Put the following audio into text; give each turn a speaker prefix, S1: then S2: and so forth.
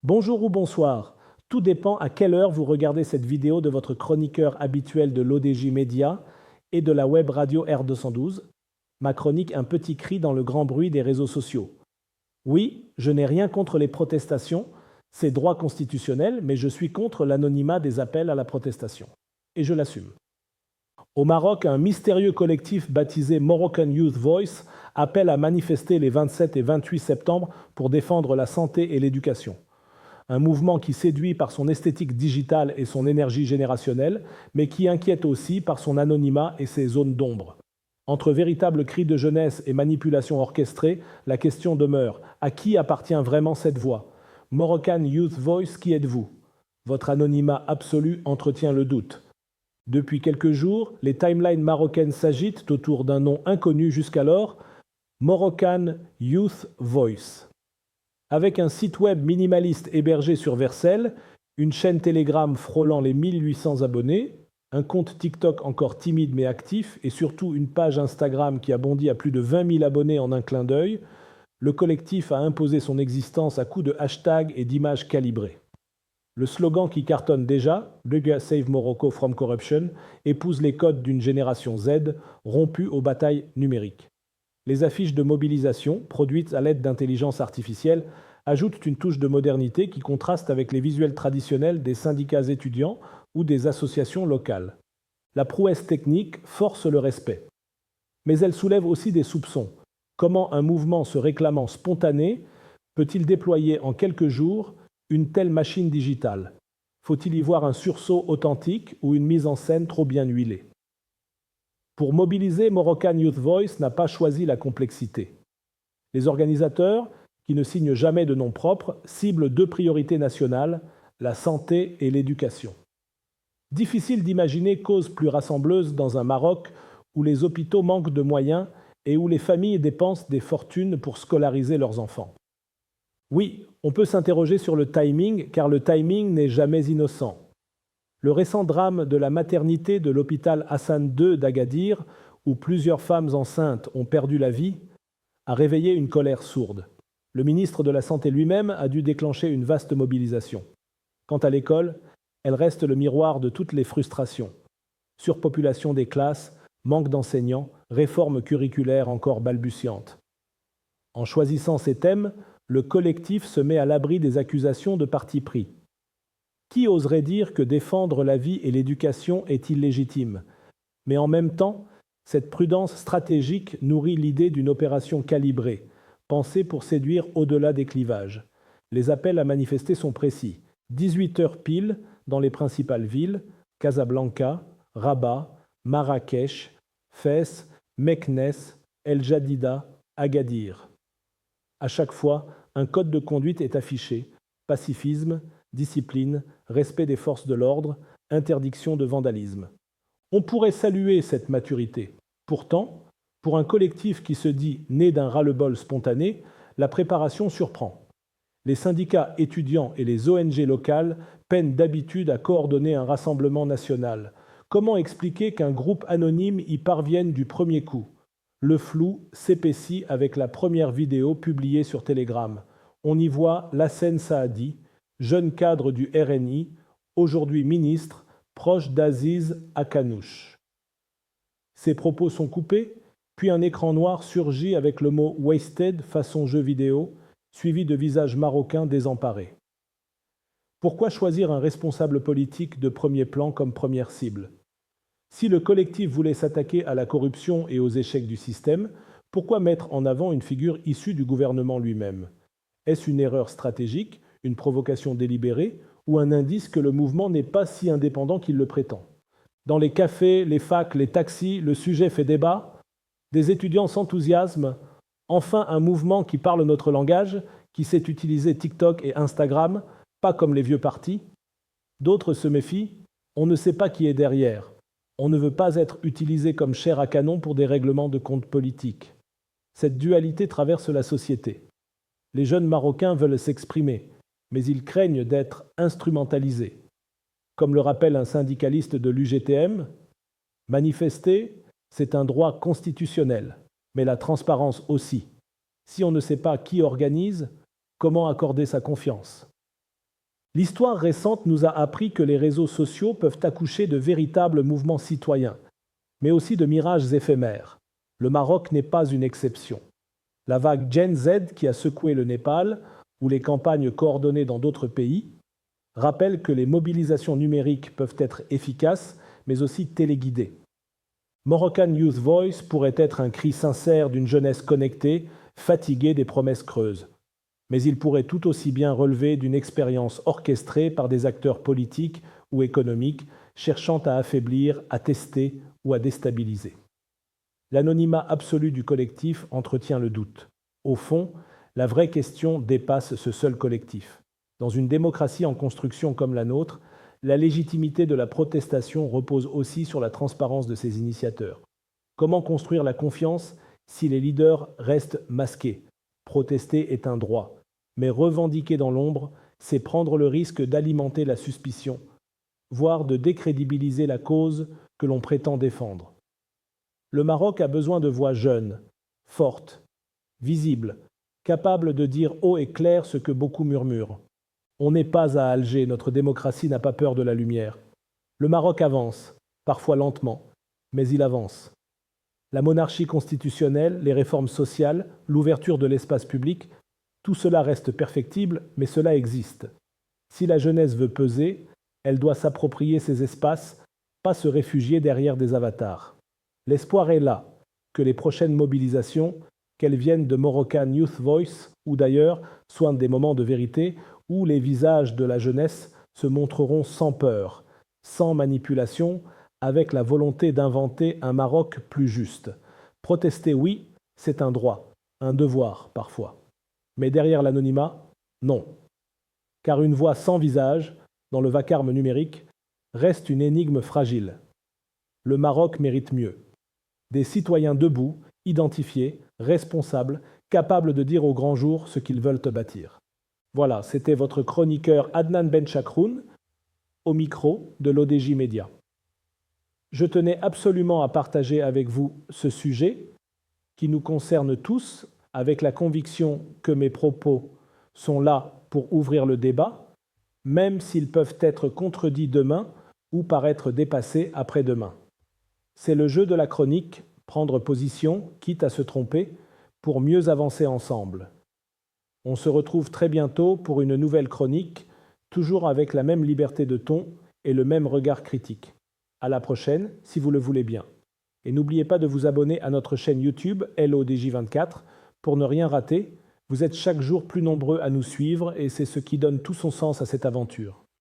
S1: Bonjour ou bonsoir. Tout dépend à quelle heure vous regardez cette vidéo de votre chroniqueur habituel de l'ODJ Média et de la web radio R212. Ma chronique Un petit cri dans le grand bruit des réseaux sociaux. Oui, je n'ai rien contre les protestations, c'est droit constitutionnel, mais je suis contre l'anonymat des appels à la protestation. Et je l'assume. Au Maroc, un mystérieux collectif baptisé Moroccan Youth Voice appelle à manifester les 27 et 28 septembre pour défendre la santé et l'éducation. Un mouvement qui séduit par son esthétique digitale et son énergie générationnelle, mais qui inquiète aussi par son anonymat et ses zones d'ombre. Entre véritables cris de jeunesse et manipulations orchestrées, la question demeure, à qui appartient vraiment cette voix? Moroccan Youth Voice, qui êtes-vous? Votre anonymat absolu entretient le doute. Depuis quelques jours, les timelines marocaines s'agitent autour d'un nom inconnu jusqu'alors, Moroccan Youth Voice. Avec un site web minimaliste hébergé sur Vercel, une chaîne Telegram frôlant les 1800 abonnés, un compte TikTok encore timide mais actif et surtout une page Instagram qui a bondi à plus de 20 000 abonnés en un clin d'œil, le collectif a imposé son existence à coups de hashtags et d'images calibrées. Le slogan qui cartonne déjà, Lega Save Morocco from Corruption, épouse les codes d'une génération Z rompue aux batailles numériques. Les affiches de mobilisation, produites à l'aide d'intelligence artificielle, ajoutent une touche de modernité qui contraste avec les visuels traditionnels des syndicats étudiants ou des associations locales. La prouesse technique force le respect. Mais elle soulève aussi des soupçons. Comment un mouvement se réclamant spontané peut-il déployer en quelques jours une telle machine digitale? Faut-il y voir un sursaut authentique ou une mise en scène trop bien huilée? Pour mobiliser, Moroccan Youth Voice n'a pas choisi la complexité. Les organisateurs, qui ne signent jamais de nom propre, ciblent deux priorités nationales, la santé et l'éducation. Difficile d'imaginer cause plus rassembleuse dans un Maroc où les hôpitaux manquent de moyens et où les familles dépensent des fortunes pour scolariser leurs enfants. Oui, on peut s'interroger sur le timing, car le timing n'est jamais innocent. Le récent drame de la maternité de l'hôpital Hassan II d'Agadir, où plusieurs femmes enceintes ont perdu la vie, a réveillé une colère sourde. Le ministre de la Santé lui-même a dû déclencher une vaste mobilisation. Quant à l'école, elle reste le miroir de toutes les frustrations. Surpopulation des classes, manque d'enseignants, réforme curriculaire encore balbutiante. En choisissant ces thèmes, le collectif se met à l'abri des accusations de parti pris. Qui oserait dire que défendre la vie et l'éducation est illégitime? Mais en même temps, cette prudence stratégique nourrit l'idée d'une opération calibrée, pensée pour séduire au-delà des clivages. Les appels à manifester sont précis. 18 heures pile dans les principales villes, Casablanca, Rabat, Marrakech, Fès, Meknès, El Jadida, Agadir. À chaque fois, un code de conduite est affiché. Pacifisme, discipline, respect des forces de l'ordre, interdiction de vandalisme. On pourrait saluer cette maturité. Pourtant, pour un collectif qui se dit né d'un ras-le-bol spontané, la préparation surprend. Les syndicats étudiants et les ONG locales peinent d'habitude à coordonner un rassemblement national. Comment expliquer qu'un groupe anonyme y parvienne du premier coup? Le flou s'épaissit avec la première vidéo publiée sur Telegram. On y voit Lassen Saadi, jeune cadre du RNI, aujourd'hui ministre, proche d'Aziz Akanouche. Ses propos sont coupés, puis un écran noir surgit avec le mot « wasted » façon jeu vidéo, suivi de visages marocains désemparés. Pourquoi choisir un responsable politique de premier plan comme première cible? Si le collectif voulait s'attaquer à la corruption et aux échecs du système, pourquoi mettre en avant une figure issue du gouvernement lui-même? Est-ce une erreur stratégique, une provocation délibérée ou un indice que le mouvement n'est pas si indépendant qu'il le prétend? Dans les cafés, les facs, les taxis, le sujet fait débat. Des étudiants s'enthousiasment. Enfin, un mouvement qui parle notre langage, qui sait utiliser TikTok et Instagram, pas comme les vieux partis. D'autres se méfient. On ne sait pas qui est derrière. On ne veut pas être utilisé comme chair à canon pour des règlements de compte politiques. Cette dualité traverse la société. Les jeunes Marocains veulent s'exprimer, mais ils craignent d'être instrumentalisés. Comme le rappelle un syndicaliste de l'UGTM, manifester, c'est un droit constitutionnel, mais la transparence aussi. Si on ne sait pas qui organise, comment accorder sa confiance? L'histoire récente nous a appris que les réseaux sociaux peuvent accoucher de véritables mouvements citoyens, mais aussi de mirages éphémères. Le Maroc n'est pas une exception. La vague Gen Z qui a secoué le Népal, ou les campagnes coordonnées dans d'autres pays, rappellent que les mobilisations numériques peuvent être efficaces, mais aussi téléguidées. Moroccan Youth Voice pourrait être un cri sincère d'une jeunesse connectée, fatiguée des promesses creuses. Mais il pourrait tout aussi bien relever d'une expérience orchestrée par des acteurs politiques ou économiques cherchant à affaiblir, à tester ou à déstabiliser. L'anonymat absolu du collectif entretient le doute. Au fond, la vraie question dépasse ce seul collectif. Dans une démocratie en construction comme la nôtre, la légitimité de la protestation repose aussi sur la transparence de ses initiateurs. Comment construire la confiance si les leaders restent masqués? Protester est un droit, mais revendiquer dans l'ombre, c'est prendre le risque d'alimenter la suspicion, voire de décrédibiliser la cause que l'on prétend défendre. Le Maroc a besoin de voix jeunes, fortes, visibles, capables de dire haut et clair ce que beaucoup murmurent. On n'est pas à Alger, notre démocratie n'a pas peur de la lumière. Le Maroc avance, parfois lentement, mais il avance. La monarchie constitutionnelle, les réformes sociales, l'ouverture de l'espace public, tout cela reste perfectible, mais cela existe. Si la jeunesse veut peser, elle doit s'approprier ces espaces, pas se réfugier derrière des avatars. L'espoir est là, que les prochaines mobilisations, qu'elles viennent de Moroccan Youth Voice ou d'ailleurs, soient des moments de vérité où les visages de la jeunesse se montreront sans peur, sans manipulation, avec la volonté d'inventer un Maroc plus juste. Protester, oui, c'est un droit, un devoir parfois. Mais derrière l'anonymat, non. Car une voix sans visage, dans le vacarme numérique, reste une énigme fragile. Le Maroc mérite mieux. Des citoyens debout, identifiés, responsables, capables de dire au grand jour ce qu'ils veulent bâtir. Voilà, c'était votre chroniqueur Adnan Benchakroun, au micro de l'ODJ Média. Je tenais absolument à partager avec vous ce sujet qui nous concerne tous, avec la conviction que mes propos sont là pour ouvrir le débat, même s'ils peuvent être contredits demain ou paraître dépassés après-demain. C'est le jeu de la chronique, prendre position, quitte à se tromper, pour mieux avancer ensemble. On se retrouve très bientôt pour une nouvelle chronique, toujours avec la même liberté de ton et le même regard critique. À la prochaine, si vous le voulez bien. Et n'oubliez pas de vous abonner à notre chaîne YouTube LODJ24 pour ne rien rater. Vous êtes chaque jour plus nombreux à nous suivre et c'est ce qui donne tout son sens à cette aventure.